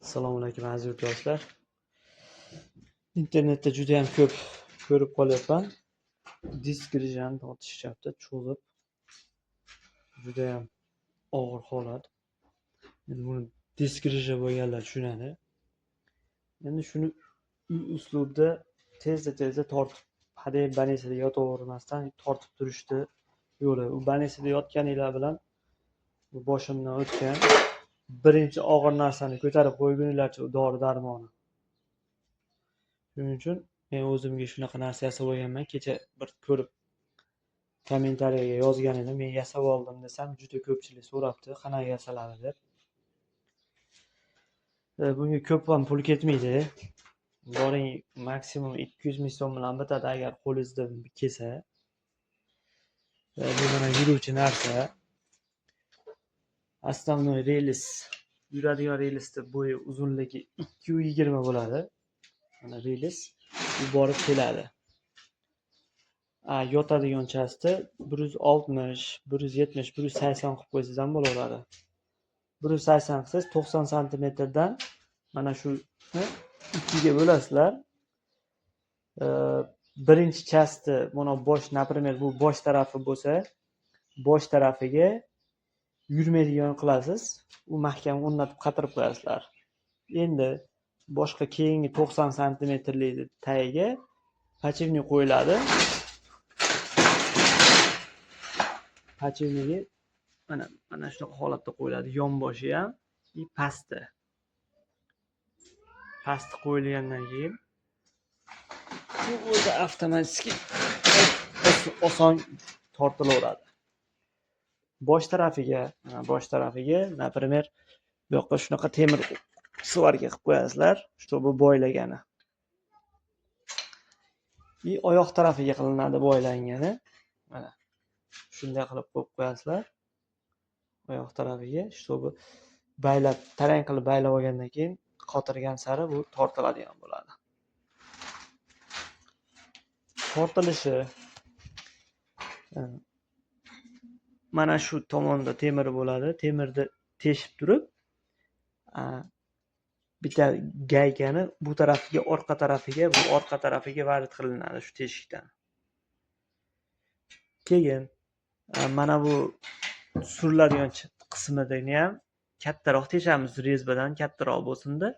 Assalomu alaykum aziz yurtdoshlar. Internetda juda ham ko'p ko'rib qolyapman. Disk grijani tortishyapti, cho'zib. Juda ham og'ir holat. Endi buni disk griji bo'lganlar tushunadi. Endi shuni uslubda tezda tortib, hadeb banisida yotavermasdan tortib turishdi yo'li. U banisida yotganinglar bilan bu boshimdan o'tgan birinchi og'ir narsani ko'tarib qo'yguninglarcha dori darmoni. Shuning uchun men o'zimga shunaqa narsa yasab olganman. Kecha bir ko'rib kommentariyaga yozgan edim. Men yasab oldim desam, juda ko'pchilik so'rabdi, qanaqa yasaladi deb. Bunga ko'p ham pul ketmaydi. Boring maksimum 200 ming so'm bilan bitadi agar qo'lingizda kelsa. Bu mana yuruvchi narsa. Основной relis, yuradigan relisni bo'yi uzunligi 220 bo'ladi. Mana relis bu borib keladi. Yotadigan chasti 160, 170, 180 qilib qo'ysangiz ham bo'laveradi. 180 qilsangiz 90 santimetrdan mana shu 2 ga bo'lasizlar. Birinchi chasti mana bosh, например, bu bosh tarafi bo'lsa, bosh tarafiga yurmaydigan qilasiz. U mahkam o'rnatib qatirib qo'yasizlar. Endi boshqa keyingi 90 santimetrlik tagiga pachevnik qo'yiladi. Pachevnigi mana shunaqa holatda qo'yiladi. Yonboshi ham pasti. Pasti qo'yilgandan keyin bu o'zi avtomatik oson tortilaveradi. Bosh tarafiga, например, bu yoqqa shunaqa temir svarka qilib qo'yasizlar, чтобы boylagani. Oyoq tarafiga qilinadi boylangani. Mana shunday qilib qo'yib qo'yasizlar. Oyoq tarafiga, чтобы baylab, tarang qilib baylab olgandan keyin qotirgan sari bu tortiladigan bo'ladi. Tortilishi mana shu tomonda temir bo'ladi. Temirni teshib turib, bitta gaykani bu tarafiga, orqa tarafiga varid qilinadi shu teshikdan. Keyin mana bu suriladigan qismini ham kattaroq teshamiz, rezbadan kattaroq bo'lsin-da.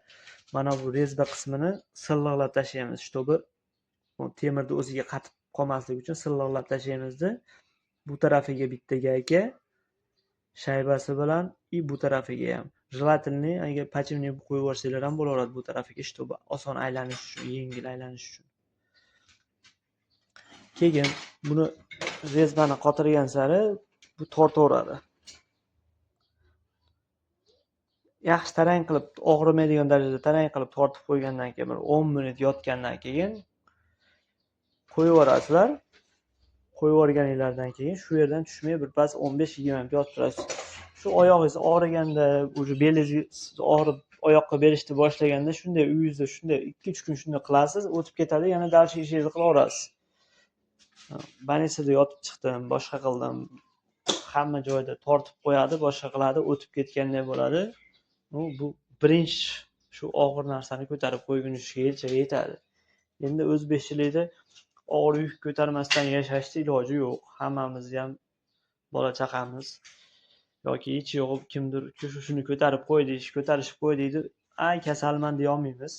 Mana bu rezba qismini silliqlab tashlaymiz, чтобы temirni o'ziga qatib qolmasligi uchun silliqlab tashlaymiz-da. Bu tarafiga bitta gayka shaybasi bilan bu tarafiga ham. Желательно agar pachevnik qo'yib yuborsanglar ham bo'laveradi bu tarafiga, чтобы oson aylanish uchun, yengil aylanish uchun. Keyin buni rezbani qotirgan sari bu tortaveradi. Yaxshi tarang qilib, og'rimaydigan darajada tarang qilib tortib qo'ygandan keyin 10 minut yotgandan keyin qo'yib yuborasizlar. Qo'yib yuborganinglardan keyin shu yerdan tushmay birpas 15-20 minut yotib turasiz. Shu oyog'ingiz og'riganda, o'sha belingiz og'rib oyoqqa berishni boshlaganda shunday uyingizda shunday 2-3 kun shunday qilasiz, o'tib ketadi, yana dalshi ishingizni qilaverasiz. Banisida yotib chiqdim, boshqa qildim. Hamma joyda tortib qo'yadi, boshqa qiladi, o'tib ketganday bo'ladi. Bu birinchi shu og'ir narsani ko'tarib qo'ygunizga yetadi. Endi o'zbekchilikda og'ir yuk ko'tarmasdan yashashning iloji yo'q. Hammamiz ham bola chaqamiz yoki hech yo'q kimdir shuni ko'tarib qo'ydik, ko'tarishib qo'ydikdi, kasalman deya olmaymiz.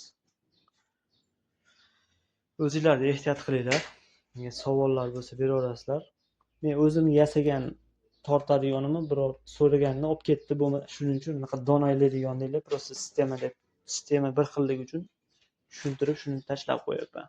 O'zingizlar ehtiyot qilinglar. Menga savollar bo'lsa beraverasizlar. Men o'zim yasagan tortadiganimni biror so'raganini olib ketdi. Shuning uchun unaqa donaylaydigan deylar, просто sistema bir xilligi uchun tushuntirib shuni tashlab qo'yapman.